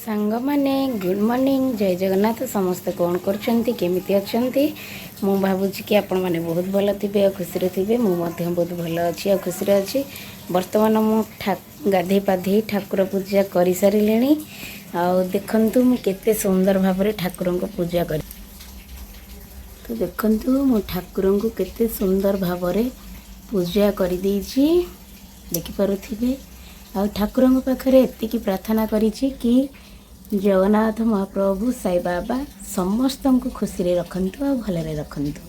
सांग माने good morning जय जगन्नाथ समस्ते कौन करछंती केमिति अछंती मु भाबुची कि आपण माने बहुत भल थिबे आ खुशी रे थिबे मु मध्य बहुत भल अछि आ खुशी रे अछि वर्तमान मु गाधे पाधे ठाकुर पूजा करि सारिलेनी आ देखंतु मु केते सुंदर भाबरे ठाकुरन को पूजा करी तो देखंतु मु ठाकुरन को केते सुंदर भाबरे पूजा करि देछि देखि पारुथिबे आ ठाकुरन पाखरे एतिकी प्रार्थना करिछि कि जगन्नाथ महाप्रभु साई बाबा समस्त को खुशी रे रखंतु आ भलरे रखंतु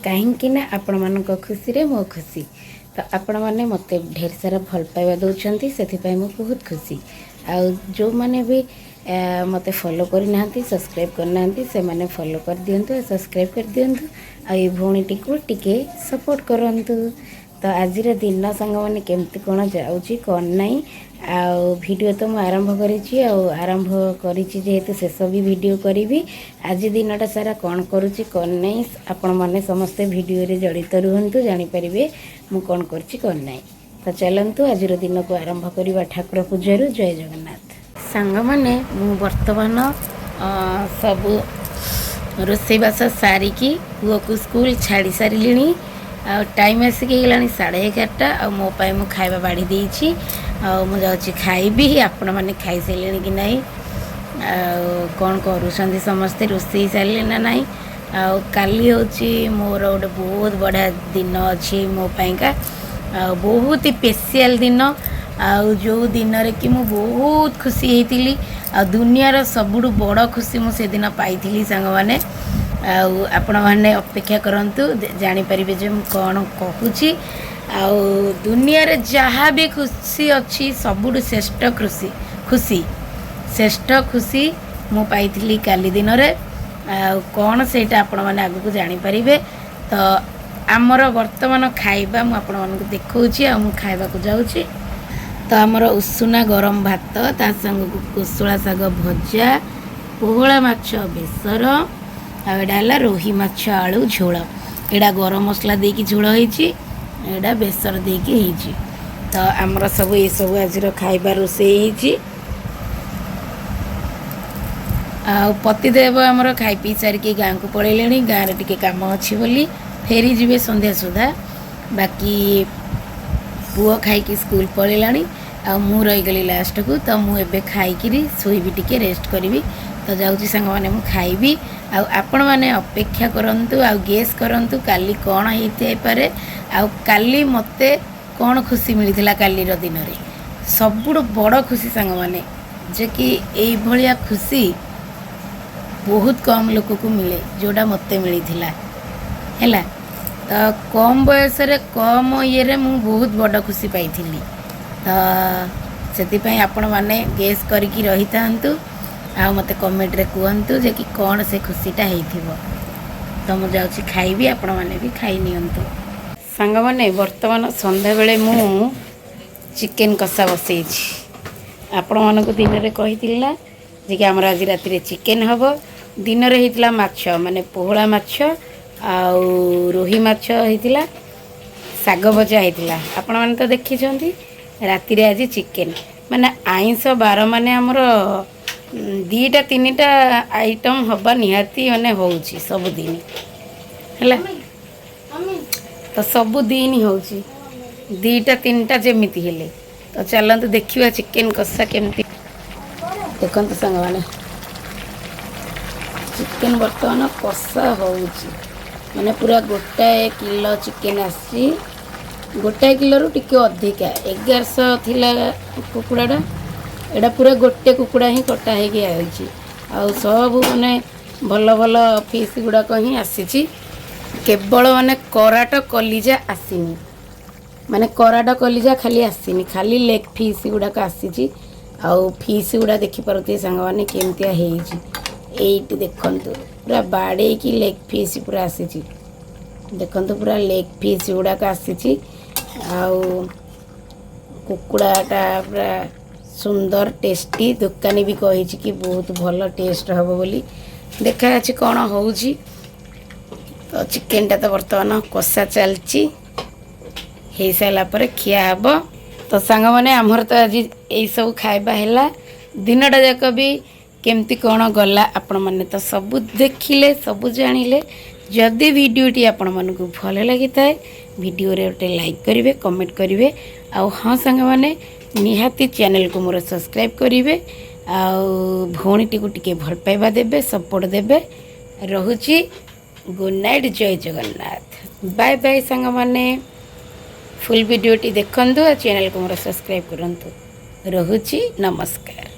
कहीं ना आपण मान खुशी रे मो खुशी तो आपण मैंने मत ढेर सारा भल पाइबा दौरान से मु बहुत खुशी आ जो मैंने भी मत फॉलो करना सब्सक्राइब करना से मैंने फॉलो कर दिंतु सब्सक्राइब कर दिंतु आ भौणी को टिके सपोर्ट करंतु तो आज दिन सांग मैंने केमती कौन जाऊँगी कौन नाई वीडियो तो मुझे आरंभ करी जेहेतु शेष भी वीडियो करी आज दिनटा सारा कौन करुच्ची कौन नहीं आपण मैंने समस्ते वीडियो रे जड़ित रुहतु जानीपर मु कौन करुच्ची कौन नहीं तो चलतु आज दिन को आरंभ करवा ठाकुर पूजार जय जगन्नाथ सांग मैंने मु बर्तमान सब रोसईबास सारिकी पुओ को स्कूल छाड़ी सारे आ टाइम आसिक गलानी 11:30 आ मो पाई मु खाइबा बाड़ी देछि आ मु जाउछि खाइबी आपण माने खाइ सैलेनी कि नाही आ कोन करूछंती समस्ते रोसई सारले ना नाही आ काली होछि मोर गोटे बहुत बड़ा दिन अछि मो पाई का आ बहुत ही स्पेशल दिन आ जो दिन रे कि मु बहुत खुशी हेतिली आ दुनिया रो सबुडु बड़ खुशी मु से दिन पाइथिली संग माने आपण मैंने अपेक्षा करंतु जानी परिबे जे कौन कहूची आ दुनिया रे जहाँ भी खुशी अच्छी सबुठ श्रेष्ठ खुशी खुशी श्रेष्ठ खुशी मु पाइथिली काली दिन रे कौन सेटा आपण माने आगु को जानी परिबे तो आमर वर्तमान खाइबा मु आपण मानक देखौची आ मु खाइबा को जाउची तो आमर उषुना गरम भात ता संग कुसुळा साग भजा पोहळा माछ बेसर आड़ा रोही माछ आलू झोल एडा गरम मसला देकी झोल होईची एडा बेसर देकी होईची तो आमर सब ये सब आज खाइबा रोसई होईची आ पतिदेव आमर खाई पी सारिकी गाँ को पळेलेनी गाँ रे टिके काम अछि बोली फेरी जिवे संध्या सुधा बाकी पुओ खाइकी स्कूल पळेलानी आ मु रही गली लास्ट को तो मु एबे खाइकी सोईबी टिके रेस्ट करी तो जाऊँगी सांग मैंने मु खाइबी आपण मैंने अपेक्षा करंतु आ गेस करंतु काली कौन होते पारे आ काली मते कौन खुशी मिलता काली दिन रे सबुठ बड़ खुशी सांग माने जे कि एई भलिया खुशी बहुत कम लोक को मिले जोड़ा मते मिलता है तो कम बयस रे कम ये रे मु बहुत बड़ खुशी पाई तो से आपण मैंने गेस करके रही था आ मते कमेंट रे कहंतु जे कि कौन से खुशीटा हेइथिबो तो मु जाउछि खाइबी आपण माने भी खाइ नियंतु संग माने वर्तमान संध्या बेले मु चिकन कषा बसैछि आपण मानको दिन रे कहितिला जे कि हमरा आज राति रे चिकन हबो दिन रे हेइतिला माछ माने पोहळा माछ आ रोही माछ हेइतिला साग भजा हेइतिला आपण माने तो देखि छथि राति रे आज चिकन माने आइंस बार माने हमरो दीटा तीनटा आइटम हवा निहाती माने होउची सबुदिन है तो सबुदिन होउची दीटा तीनटा जेमिति हेले तो चलते देखिए चिकन कषा केमती देखते सांग माने चिकन बर्तमान कषा होउची माने पूरा गोटाए किलो चिकन आसी गोटाए किलो रु टिके अधिका 1100 थिला कुकुड़ाटा एटा पूरा गोटे कुकुड़ा ही कटा होगी आई सब माने भल भल पीस गुड़ाक ही आसी केवल माने कराट कलिजा आसीनी माने कराट कलिजा खाली आसीनी खाली लेग पीस गुड़ाक आसी आउ पीस गुड़ा देखिपे सांग मैंने केमतिया एटी देखंतु पूरा बाड़े की लेग पीस पूरा आसी देखंतु पूरा लेग पीस गुड़ाक आसी आउ कुकुड़ाटा पूरा सुंदर टेस्टी दुकानी भी कही कि बहुत भल टेस्ट हम बोली देखा अच्छे कौन हो तो चिकेन टा तो बर्तमान कषा चलची हो सारापर खिया हम तो सांग मैंने आमर तो आज यही सब खाइबा है दिनटा जाक भी केमती कौन गला आपण मैंने तो सब देखिले सब जानिले। जदि वीडियोटी आपण मानक भल लगी था वीडियो रे गोटे लाइक करेंगे कमेंट करेंगे आउ हाँ सांग मैंने निहाती चैनल को मोर सब्सक्राइब करेंगे आउ भौणीटी को टिके भल पाइबा देबे सपोर्ट देबे। रहुची गुड नाइट जय जगन्नाथ बाय बाय सांग मैंने फुल वीडियोटी देखंतु चैनल को मोर सब्सक्राइब करंतु। रहुची नमस्कार।